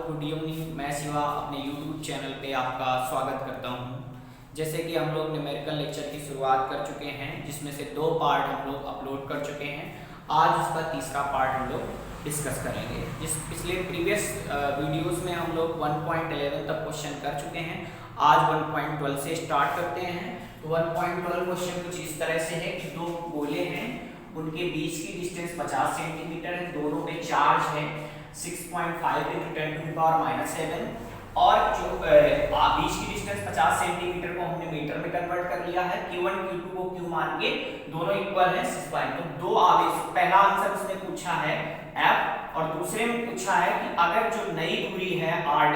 Good evening. मैं शिवा अपने YouTube channel पे आपका स्वागत करता हूँ। जैसे कि हम लोग न्यूमेरिकल लेक्चर की शुरुआत कर चुके हैं, जिसमें से 2 पार्ट हम लोग अपलोड कर चुके हैं। आज उसका तीसरा पार्ट हम लोग डिस्कस करेंगे। जिस पिछले प्रीवियस वीडियोस में हम लोग 1.11 तक क्वेश्चन कर चुके हैं। आज 1.12 से स्टार्ट करते हैं। तो 1.12 क्वेश्चन कुछ इस तरह से है कि 2 गोले हैं, उनके बीच की डिस्टेंस 50 सेंटीमीटर है, दोनों पे चार्ज है 6.5 × 10⁻⁷ और जो बीच की डिस्टेंस 50 सेंटीमीटर को हमने मीटर में कन्वर्ट कर लिया है। Q1 Q2 को Q मान के दोनों इक्वल हैं 6. तो 2 आवेश, पहला आंसर उसने पूछा है F और दूसरे में पूछा है कि अगर जो नई दूरी है R'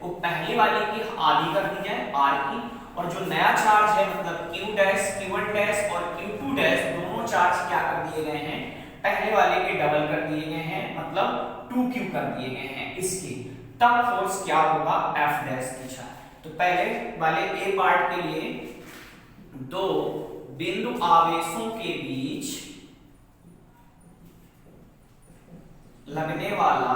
वो पहले वाले की आधी कर दी जाए R की, और जो नया चार्ज है मतलब Q', Q1' और Q2' दोनों चार्ज क्या कर दिए गए हैं, पहले वाले के डबल कर दिए गए हैं, मतलब 2Q कर दिए गए हैं इसके, तब फोर्स क्या होगा F' पूछा। तो पहले वाले ए पार्ट के लिए 2 बिंदु आवेशों के बीच लगने वाला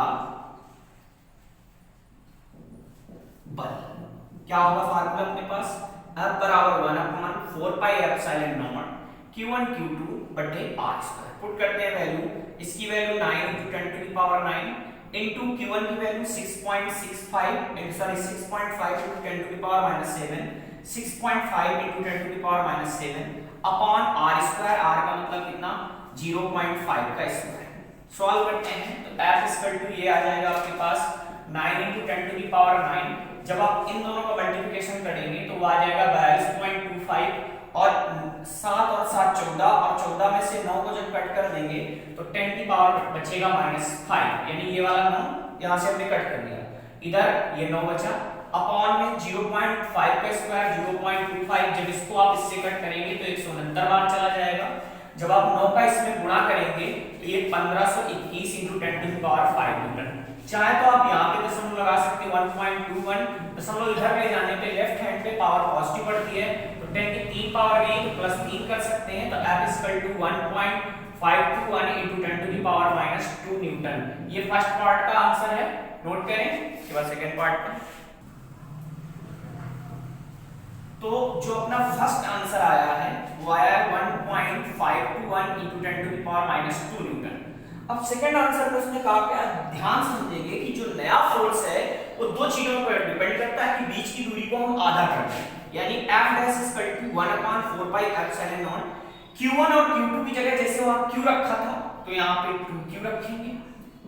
बल क्या होगा, फार्मूला अपने पास F बराबर 1/4πε0 Q1 Q2 बटे R²। पुट करते हैं वैल्यू, इसकी वैल्यू 9 × 10⁹ इनटू Q1 की वैल्यू 6.5 × 10⁻⁷ 6.5 × 10⁻⁷ अपॉन R²। R का मतलब कितना, 0.5 का स्क्वायर। सॉल्व करते हैं तो F ये आ जाएगा आपके पास 9 × 10⁹ जब आप इन दोनों का मल्टीप्लिकेशन करेंगे तो वो आ जाएगा 42.25 और 7 और 7 14 और 14 में से 9 को जब कट कर देंगे तो 10 की पावर बचेगा -5, यानी ये वाला 9 यहां से हमने कट कर दिया, इधर ये 9 बचा, अपॉन में 0.5 का स्क्वायर 0.25, जब इसको आप इससे कट करेंगे तो 169 बार चला जाएगा। जब आप 9 का इसमें गुणा करेंगे तो ये 1521 × 10⁵ न्यूटन। चाहे तो आप यहाँ पे दशमलव लगा सकते हैं 1.21, दशमलव इधर ले जाने पे लेफ्ट हैंड पे पावर पॉजिटिव बढ़ती है, तो 10 की 3 पावर गई तो +3 कर सकते हैं। तो F 1.521 × 10⁻² न्यूटन। ये फर्स्ट पार्ट का आंसर है, नोट करें। इसके बाद सेकंड पार्ट का, तो जो अपना फर्स्ट आंसर आया है वो आया है 1.521 × 10⁻² न्यूटन। अब सेकंड आंसर में उसने कहा क्या, ध्यान समझेंगे कि जो नया फोर्स है वो 2 चीजों पर डिपेंड करता है कि बीच की दूरी को हम आधा कर दें, यानी F' 1/4πε0 Q1 और Q2 की जगह जैसे वहां Q रखा था तो यहाँ पे 2Q रखेंगे,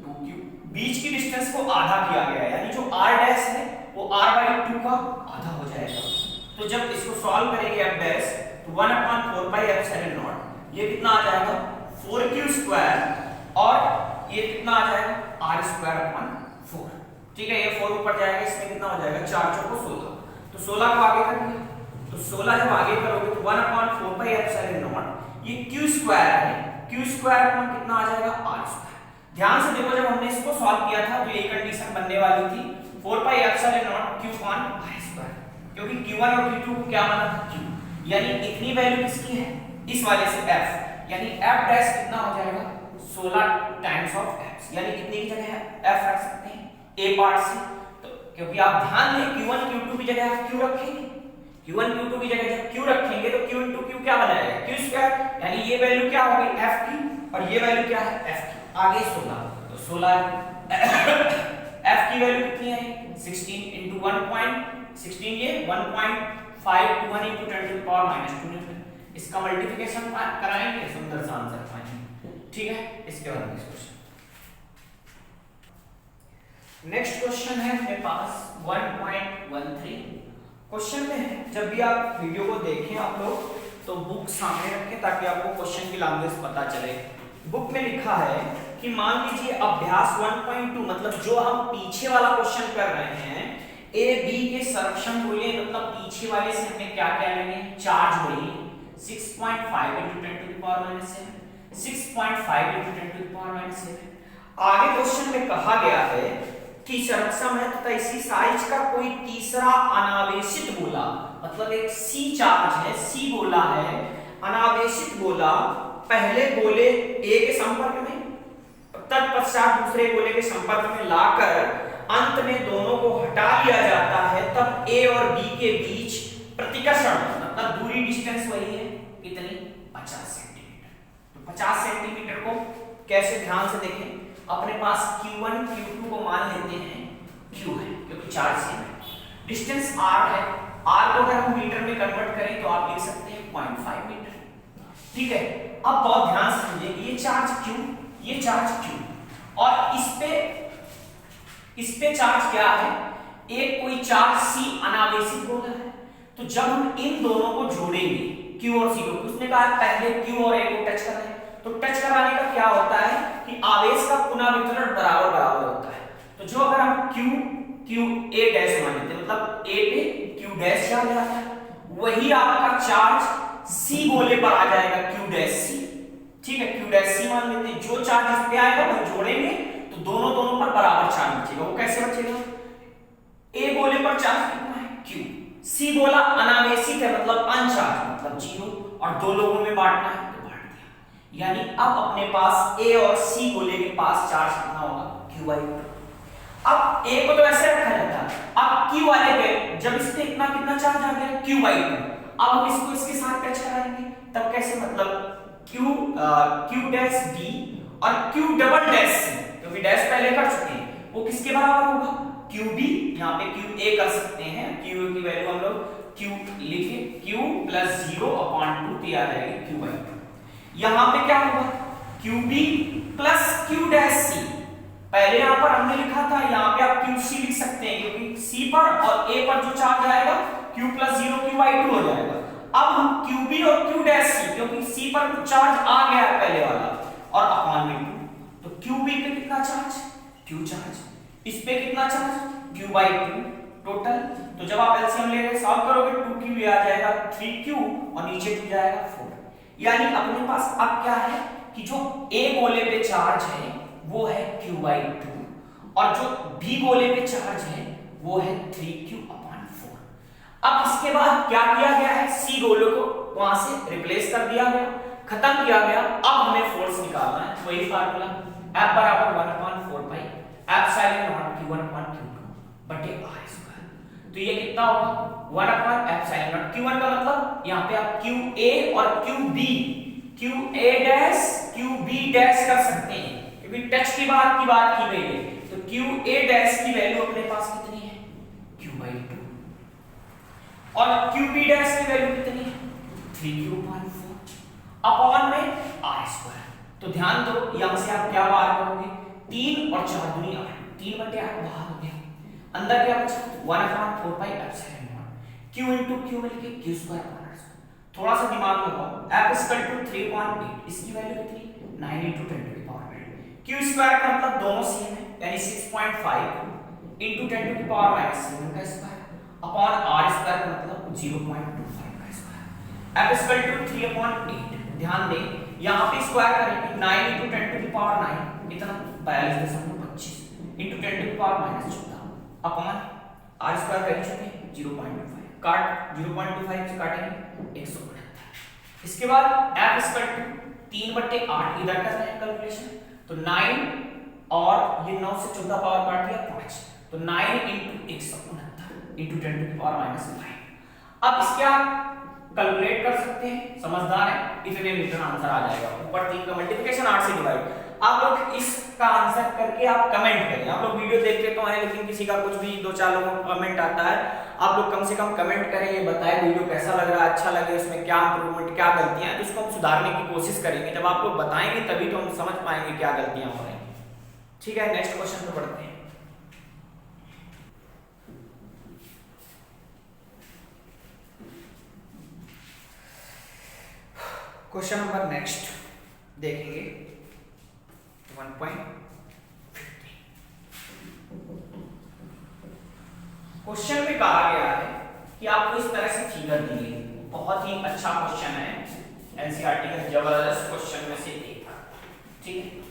2Q। बीच की डिस्टेंस को आधा किया गया है, यानी जो R' है वो R/2 का आधा हो जाएगा। तो जब इसको सॉल्व करेंगे F' तो 1/4πε0 ये कितना आ जाएगा 4Q² और ये कितना आ जाएगा R²/4। ठीक है, ये 4 ऊपर जाएगा, इसमें कितना हो जाएगा 4 × 16, तो 16 को आगे कर दिया, तो 16 जब आगे करोगे तो 1/4πε0 ये Q² है, Q² अपॉन कितना आ जाएगा R²। ध्यान से देखो, जब हमने इसको सॉल्व किया था तो ये कंडीशन बनने वाली थी 4πε0 Q/R², क्योंकि Q1 और Q2 को क्या माना था Q, यानी इतनी वैल्यू किसकी है, इस वाले से F, यानी F' कितना हो जाएगा 16 टाइम्स ऑफ F, यानी कितने की जगह F रख सकते हैं A पार्ट से। तो क्योंकि आप ध्यान दें Q1 Q2 की जगह आप Q रखेंगे, Q1 Q2 की जगह जब Q रखेंगे तो Q × Q क्या बन जाएगा Q², यानी ये वैल्यू क्या हो गई F की और ये वैल्यू क्या है F की, आगे 16, तो 16 F की वैल्यू कितनी है 16 × 1.16, ये 1.521 × 10⁻² न्यूटन। इसका मल्टीप्लिकेशन कराएंगे, सुंदर सा आंसर पाएंगे। ठीक है, इसके बाद नेक्स्ट क्वेश्चन है अपने पास 1.13। क्वेश्चन में है, जब भी आप वीडियो को देखें आप लोग तो बुक सामने रखें ताकि आपको क्वेश्चन की लैंग्वेज पता चले। बुक में लिखा है कि मान लीजिए अभ्यास 1.2, मतलब जो हम पीछे वाला क्वेश्चन कर रहे हैं, ए बी के संरक्षण बोले, मतलब पीछे वाले से हमें क्या क्या लेंगे, चार्ज बोले 6.5 × 10⁻⁷, 6.5 × 10⁻⁷। आगे क्वेश्चन में कहा गया है कि संरक्षण है तथा इसी साइज का कोई तीसरा अनावेशित गोला, मतलब एक C चार्ज है, C गोला है, अनावेशित गोला पहले गोले A के संपर्क में, तत्पश्चात दूसरे गोले के संपर्क में लाकर अंत में 50 सेंटीमीटर को कैसे ध्यान से देखें, अपने पास Q1 Q2 को मान लेते हैं Q है क्योंकि चार्ज सेम है, डिस्टेंस R है, R को अगर हम मीटर में कन्वर्ट करें तो आप लिख सकते हैं 0.5 मीटर। ठीक है, अब बहुत ध्यान से समझिए, ये चार्ज Q, ये चार्ज Q, और इस पे चार्ज क्या है, एक कोई चार्ज C अनावेशित हो रहा है। तो जब हम इन दोनों को जोड़ेंगे Q और C को, उसने कहा पहले Q और A को टच कराएं, तो टच कराने का क्या होता है कि आवेश का पुनर्वितरण बराबर बराबर होता है। तो जो अगर हम Q A डैश मान लेते हैं, मतलब A पे Q डैश चार्ज आता है, वही आपका चार्ज C गोले पर आ जाएगा Q डैश C। ठीक है, Q डैश C मान लेते हैं, जो चार्ज इस पे आएगा वो जोड़ेंगे तो दोनों पर बराबर चार्ज बचेगा। वो कैसे बचेगा, A गोले पर चार्ज कितना है Q, C गोला अनावेशित है मतलब अनचार्ज मतलब 0, और दो लोगों में बांटना है तो बांट दिया। यानी अब अपने पास A और C गोले के पास चार्ज कितना होगा Q/2। अब A को तो ऐसे रखा जाता है, अब Q वाले पे जब इस पे कितना चार्ज आ गया Q/2, अब हम इसको इसके साथ टच कराएंगे तब कैसे, मतलब Q डैश D और Q डबल डैश C, क्योंकि डैश पहले कर चुके हैं, वो किसके बराबर होगा QB, यहाँ पे QA कर सकते हैं, Q की वैल्यू हम लोग Q लिखे Q प्लस 0/2 तो आ जाएगी Q/2। यहाँ पे क्या होगा QB plus Q dash C, पहले यहाँ पर हमने लिखा था, यहाँ पे आप QC लिख सकते हैं क्योंकि C पर और A पर जो चार्ज आएगा Q प्लस 0 Q/2 हो जाएगा। अब हम QB और Q डैश C, क्योंकि C पर कुछ चार्ज आ गया है पहले वाला, और अपॉन में 2, तो QB पे कितना चार्ज Q चार्ज, इस पे कितना चार्ज Q/2 टोटल। तो जब आप एलसीएम लेके सॉल्व करोगे 2Q ये आ जाएगा 3Q और नीचे 2 जाएगा 4। यानी अपने पास अब क्या है कि जो A गोले पे चार्ज है वो है Q/2 और जो B गोले पे चार्ज है वो है 3Q/4। अब इसके बाद क्या किया गया है, C गोले को वहां से रिप्लेस कर दिया गया, खत्म किया गया। अब हमें फोर्स निकालना है, वही फार्मूला F बराबर 1/4 पाई एप्सिलॉन नॉट Q1/Q2 बटे r²। तो ये कितना होगा 1/एप्सिलॉन नॉट, Q1 का मतलब यहाँ पे आप QA और QB, QA dash QB dash कर सकते हैं क्योंकि टच की बात की गई है। तो QA डैश की वैल्यू अपने पास कितनी है Q/2 और QB डैश की वैल्यू कितनी है 3Q/4 अपॉन में r²। तो ध्यान दो, यहां से आप क्या बाहर करोगे, 3 और 4 दूनी 8, 3/8 बाहर हो गया, अंदर क्या बचा 1/4 pi epsilon not Q into Q में लिखे Q²/r²। थोड़ा सा दिमाग लगाओ, F 3.8, इसकी वैल्यू कितनी 9 into 10⁻⁹ Q² का मतलब दोनों सेम है, यानी 6.5 into 10⁻⁷ का स्क्वायर अपॉन r² का मतलब 0.25 का स्क्वायर। F 3/8, ध्यान दें यहां पे स्क्वायर करेंगे 9 into 10⁻⁹ इतना 42.25 into 10⁻⁻14 अपॉन r² कर चुके 0.25, काट 0.25 से काटेंगे 169। इसके बाद F 3/8 इधर कर रहे हैं कैलकुलेशन, तो 9 और ये 9 से 14 पावर काट दिया 5, तो 9 into 169 into 10⁻⁵। अब इसके आप कैलकुलेट कर सकते हैं, समझदार है, इतने मीटर आंसर आ जाएगा। ऊपर 3 का मल्टीप्लिकेशन 8 से डिवाइड। आप लोग इसका आंसर करके आप कमेंट करें। आप लोग वीडियो देखते तो हैं लेकिन किसी का कुछ भी 2-4 लोगों का कमेंट आता है, आप लोग कम से कम कमेंट करें, ये बताएं वीडियो कैसा लग रहा है, अच्छा लगे, उसमें क्या इंप्रूवमेंट क्या गलतियां हैं, तो उसको हम सुधारने की कोशिश करेंगे। जब आप लोग बताएंगे तभी तो हम समझ पाएंगे क्या गलतियां हो रही हैं। ठीक है, नेक्स्ट क्वेश्चन पे बढ़ते हैं। क्वेश्चन नंबर नेक्स्ट देखेंगे 1.50। क्वेश्चन में कहा गया है कि आपको इस तरह से फिगर दी है, बहुत ही अच्छा क्वेश्चन है, एनसीईआरटी का जबरदस्त क्वेश्चन में से एक था। ठीक है,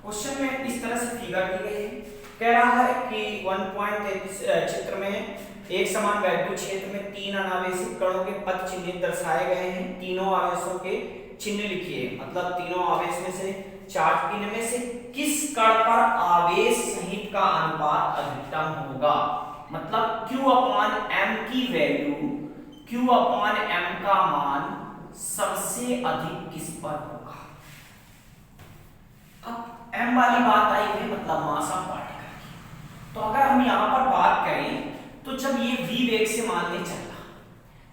क्वेश्चन में इस तरह से फिगर दी गई है कह रहा है कि 1.33 चित्र में एक समान वैद्युत क्षेत्र में 3 अनावेशित कणों के पथ चिन्हित दर्शाए गए हैं। तीनों आवेशों के चिन्ह लिखिए, मतलब तीनों आवेश में से चार्ज इनमें से किस कण पर आवेश सहित का अनुपात अधिकतम होगा। मतलब Q/m की वैल्यू, Q/m का मान सबसे अधिक किस पर होगा। अब m वाली बात आई है, मतलब मास ऑफ पार्टिकल की। तो अगर हम यहां पर बात करें तो जब ये v वेग से मान ले चलना,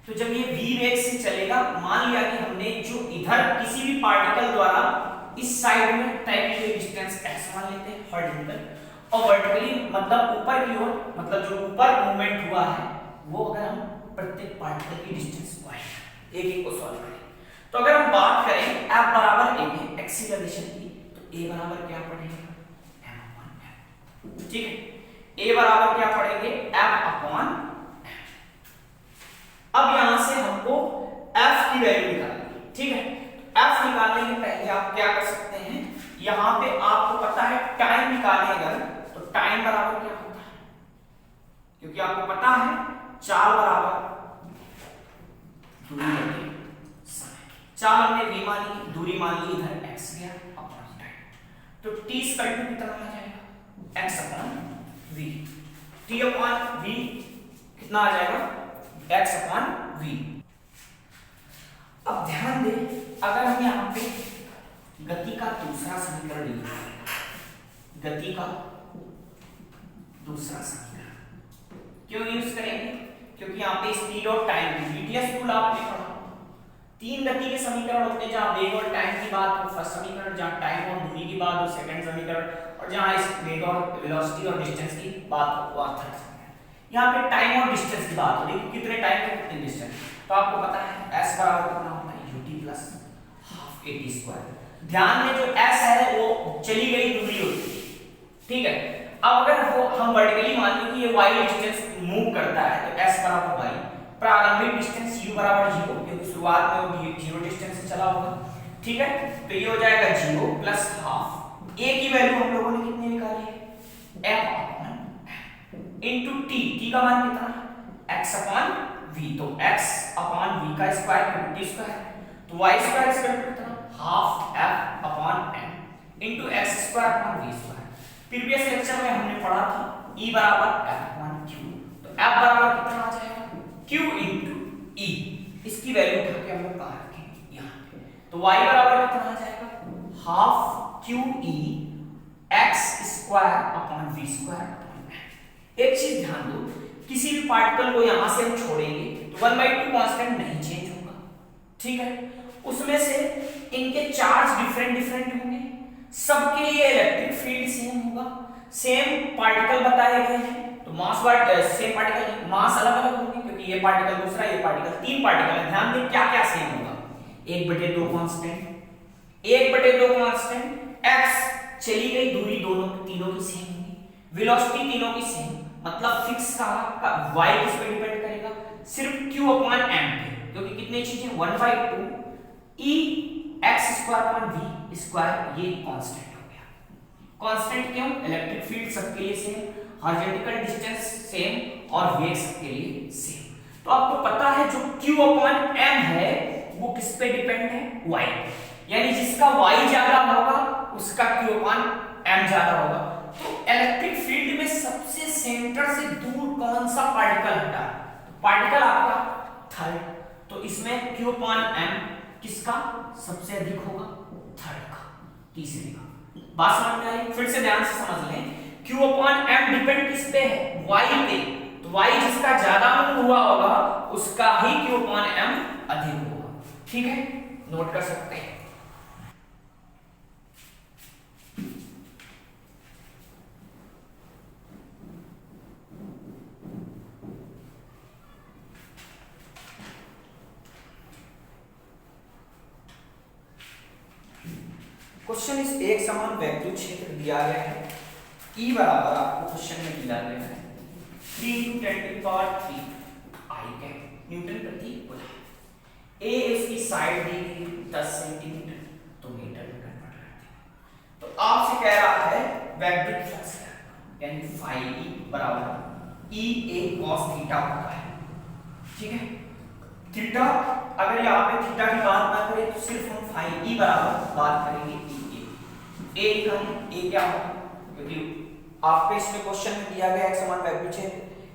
तो जब ये v वेग से चलेगा, मान लिया कि हमने जो इधर किसी भी पार्टिकल द्वारा इस साइड में तय की गई डिस्टेंस x मान लेते हैं हॉरिजॉन्टल, और वर्टिकली मतलब ऊपर की ओर, मतलब जो ऊपर मूवमेंट हुआ है वो अगर हम प्रत्येक पार्टिकल की डिस्टेंस y एक एक को सॉल्व करें, तो अगर हम बात करें F बराबर a है एक्सीलरेशन की, तो a बराबर क्या पड़ेगा m/m। ठीक है, a बराबर क्या पड़ेंगे f/m। अब यहां से हमको f की वैल्यू निकालनी है। ठीक है, f निकालने के पहले आप क्या कर सकते हैं, यहां पे आपको पता है टाइम निकालें अगर, तो टाइम बराबर क्या होता है, क्योंकि आपको पता है चाल बराबर दूरी बटे समय। चाल हमने v मान ली, दूरी मान ली, इधर x गया अपॉन टाइम, तो t स्क्वायर कितना आ जाएगा x/v। t/v कितना आ जाएगा x/v। अब ध्यान दें, अगर हम यहाँ पे गति का दूसरा समीकरण लिखें, गति का दूसरा समीकरण क्यों यूज करेंगे, क्योंकि यहाँ पे स्पीड और टाइम की बीटीएस रूल आपने पढ़ा। 3 गति के समीकरण होते हैं, जहाँ वेग और टाइम की बात हो फर्स्ट समीकरण, जहाँ टाइम और दूरी की बात हो सेकंड समीकरण, और जहाँ इस वेग और वेलोसिटी और डिस्टेंस की बात हो वो थर्ड समीकरण। यहाँ पे टाइम और डिस्टेंस की बात हो रही है, कितने टाइम में कितने डिस्टेंस, तो आपको पता है s बराबर कितना होता है ut plus half at square. ध्यान में जो s है वो चली गई दूरी होती है। ठीक है, अब अगर वो हम वर्टिकली मान लें कि ये y डिस्टेंस मूव करता है, तो s बराबर y, प्रारंभिक डिस्टेंस u बराबर 0, क्योंकि शुरुआत में वो 0 डिस्टेंस से चला होगा। ठीक है, तो ये हो जाएगा 0 प्लस हाफ, a की वैल्यू हम लोगों ने कितनी निकाली है f/m इनटू t का मान कितना है x/v, तो x/v का स्क्वायर इंटू t स्क्वायर, तो y स्क्वायर कितना half f/m into x²/v²। Previous lecture में हमने पढ़ा था E बराबर F/q, तो F बराबर कितना आ जाएगा Q इंटू E। इसकी वैल्यू उठा के हम लोग कहाँ रखेंगे यहाँ पे, तो y बराबर कितना आ जाएगा हाफ QE x²/v²। एक चीज ध्यान दो, किसी भी पार्टिकल को यहां से हम छोड़ेंगे तो 1/2 कांस्टेंट नहीं चेंज होगा। ठीक है, उसमें से इनके चार्ज डिफरेंट होंगे, सबके लिए इलेक्ट्रिक फील्ड सेम होगा, सेम पार्टिकल बताए गए हैं, तो मास सेम पार्टिकल मास अलग अलग होंगे, क्योंकि ये पार्टिकल दूसरा, ये पार्टिकल, 3 पार्टिकल है। ध्यान दें क्या क्या सेम होगा, 1/2 कांस्टेंट, 1/2 कांस्टेंट, x चली गई दूरी दोनों तीनों की सेम होगी, वेलोसिटी तीनों की सेम, मतलब फिक्स का y किस पे डिपेंड करेगा, सिर्फ q/m पे, क्योंकि कितनी चीजें 1/2 e x²/v², ये कांस्टेंट हो गया। कांस्टेंट क्यों, इलेक्ट्रिक फील्ड सबके लिए सेम, हॉरिजॉन्टल डिस्टेंस सेम, और वेग सबके लिए सेम। तो आपको पता है जो q/m है वो किस पे डिपेंड है, y, यानी जिसका y ज्यादा होगा उसका q/m ज्यादा होगा। तो इलेक्ट्रिक फील्ड में सबसे सेंटर से दूर कौन सा पार्टिकल हटा, तो पार्टिकल आपका थर्ड, तो इसमें q/m किसका सबसे अधिक होगा, थर्ड का, तीसरे का। बात समझ में आई, फिर से ध्यान से समझ लें, q/m डिपेंड किस पे है, y पे, तो y जिसका ज्यादा मूव हुआ होगा उसका ही q/m अधिक होगा। ठीक है, नोट कर सकते हैं। क्वेश्चन इस एक समान वैद्युत क्षेत्र दिया गया है, E बराबर आपको क्वेश्चन में दिया गया है 3 × 10⁻³ I के न्यूटन प्रति कूलम। A इसकी साइड दी गई 10 सेंटीमीटर, तो मीटर में कन्वर्ट करते हैं। तो आपसे कह रहा है वैद्युत फ्लक्स, यानी फाई ई बराबर ई ए कॉस थीटा होता है। ठीक है, थीटा अगर यहाँ पे थीटा की बात ना करें तो सिर्फ हम फाई ई बराबर बात करेंगे ई ए क्या होगा, क्योंकि आपके इसमें क्वेश्चन में दिया गया एक समान वैक्यूम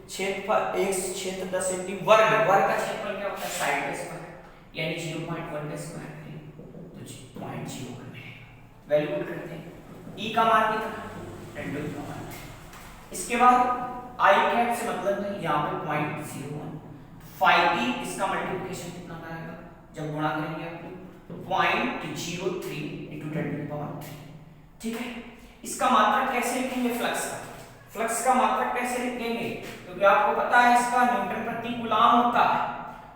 क्षेत्रफल एक क्षेत्र 10 सेंटी वर्ग का क्षेत्रफल क्या होता है साइड का स्क्वायर यानी 0.1 का स्क्वायर तो 0.01 है। वैल्यू पुट करते हैं ई का मान कितना 10 का मान। इसके बाद आई कैप से मतलब है यहाँ पे 0.01 फाई ई इसका मल्टीप्लिकेशन कितना आएगा जब गुणा करेंगे आप 0.03 into 10 to the power 3। ठीक है, इसका मात्रक कैसे लिखेंगे फ्लक्स का मात्रक कैसे लिखेंगे, क्योंकि आपको पता है इसका न्यूटन प्रति कूलम होता है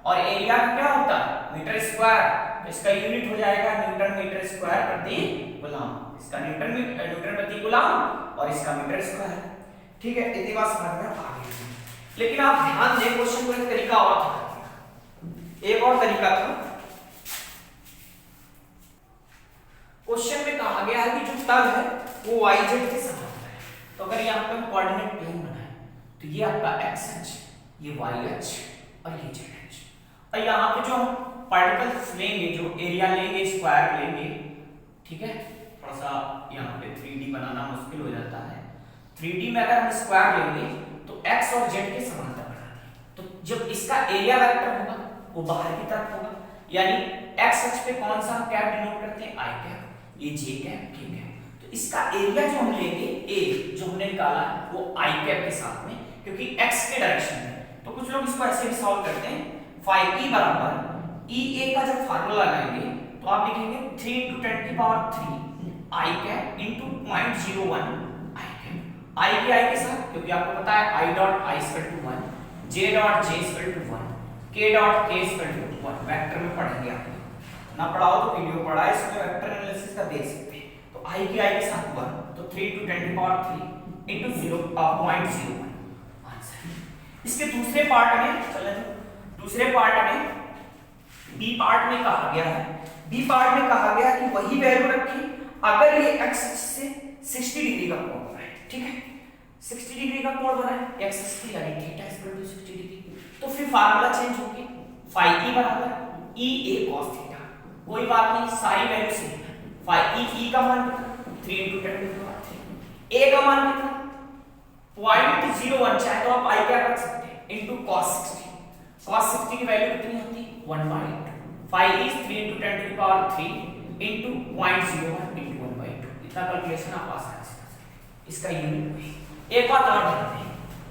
और एरिया का क्या होता है मीटर स्क्वायर, तो इसका यूनिट हो जाएगा न्यूटन मीटर स्क्वायर प्रति कूलम। इसका न्यूटन प्रति कूलम और इसका मीटर स्क्वायर। ठीक है, इतनी बात समझ में आ गई। लेकिन आप ध्यान दें क्वेश्चन को एक तरीका और था, एक और तरीका था। क्वेश्चन में कहा गया है कि जो तल है वो yz के समान है, तो अगर यहाँ पे हम कोऑर्डिनेट प्लेन बनाए तो ये आपका xh, ये yh और ये zh, और यहाँ पे जो हम पार्टिकल्स लेंगे जो एरिया लेंगे स्क्वायर लेंगे। ठीक है, थोड़ा सा यहाँ पे 3D बनाना मुश्किल हो जाता है। 3D में अगर हम स्क्वायर लेंगे तो x और z के समांतर बना दें, तो जब इसका एरिया वेक्टर होगा वो बाहर की तरफ होगा, यानी x अक्ष पे कौन सा कैप डिनोट करते हैं i कैप, ये j कैप k कैप। तो इसका एरिया जो हम लेंगे a जो हमने निकाला है वो i कैप के साथ में, क्योंकि x के डायरेक्शन में। तो कुछ लोग इसको ऐसे भी सॉल्व करते हैं फाई e बराबर e a का जब फार्मूला लगाएंगे तो आप लिखेंगे 3 into 10 की power 3 i cap into 0.01 i cap. i की i के साथ, क्योंकि आपको पता है i dot i equal to 1, j dot j equal to 1, k dot k equal to 1। Vector में पढ़ेंगे आप, ना पढ़ाओ तो वीडियो पढ़ा है इसमें वेक्टर एनालिसिस का देख सकते हैं। तो i की i के साथ 1, तो 3 into 10 की पावर 3 into 0.01 आंसर। इसके दूसरे पार्ट में चलें, तो दूसरे पार्ट में बी पार्ट में कहा गया है कि वही वैल्यू रखें अगर ये x से 60 डिग्री का कोण बना है। ठीक है, 60 डिग्री का कोण बना है x एक्सिस की यानी थीटा इक्वल टू 60 डिग्री, तो फिर फार्मूला चेंज हो गया फाई e बराबर e a cos थीटा। कोई बात नहीं, सारी वैल्यू सेम है। फाई e का मान कितना 3 into 10 to the power 3, a का मान कितना 0.01, चाहे तो आप i क्या रख सकते हैं into cos 60 की वैल्यू कितनी होती है 1/2। Phi is 3 into 10 to the power 3 into 0.01 into 1/2। इतना कैलकुलेशन आप आसानी से कर सकते हैं, इसका यूनिट वही। एक बात और ध्यान दें,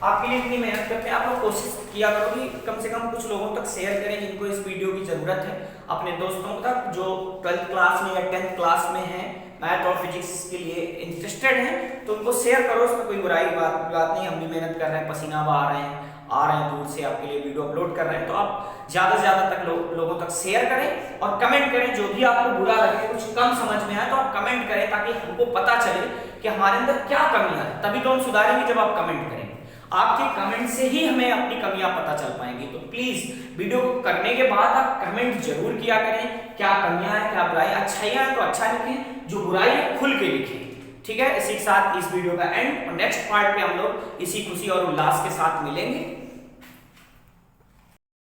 आपके लिए इतनी मेहनत करते हैं, आप लोग कोशिश किया करो कि कम से कम कुछ लोगों तक शेयर करें जिनको इस वीडियो की जरूरत है, अपने दोस्तों तक जो 12th क्लास में या 10th क्लास में हैं, मैथ और फिजिक्स के लिए इंटरेस्टेड हैं, तो उनको शेयर करो। उसमें कोई बुराई बात नहीं, हम भी मेहनत कर रहे हैं, पसीना बहा रहे हैं, आ रहे हैं दूर से आपके लिए वीडियो अपलोड कर रहे हैं, तो आप ज्यादा से ज्यादा तक लोगों तक शेयर करें और कमेंट करें। जो भी आपको बुरा लगे, कुछ कम समझ में आए तो आप कमेंट करें, ताकि हमको पता चले कि हमारे अंदर क्या कमियां हैं। तभी तो हम सुधारेंगे जब आप कमेंट करेंगे। आपके कमेंट से ही हमें अपनी कमियां पता चल पाएंगी। तो प्लीज वीडियो को करने के बाद आप कमेंट जरूर किया करें, क्या कमियां हैं, क्या बुराई, अच्छाइयां हैं तो अच्छा लिखें, जो बुराई है खुल के लिखें। ठीक है, इसी के साथ इस वीडियो का एंड और नेक्स्ट पार्ट पे हम लोग इसी खुशी और उल्लास के साथ मिलेंगे।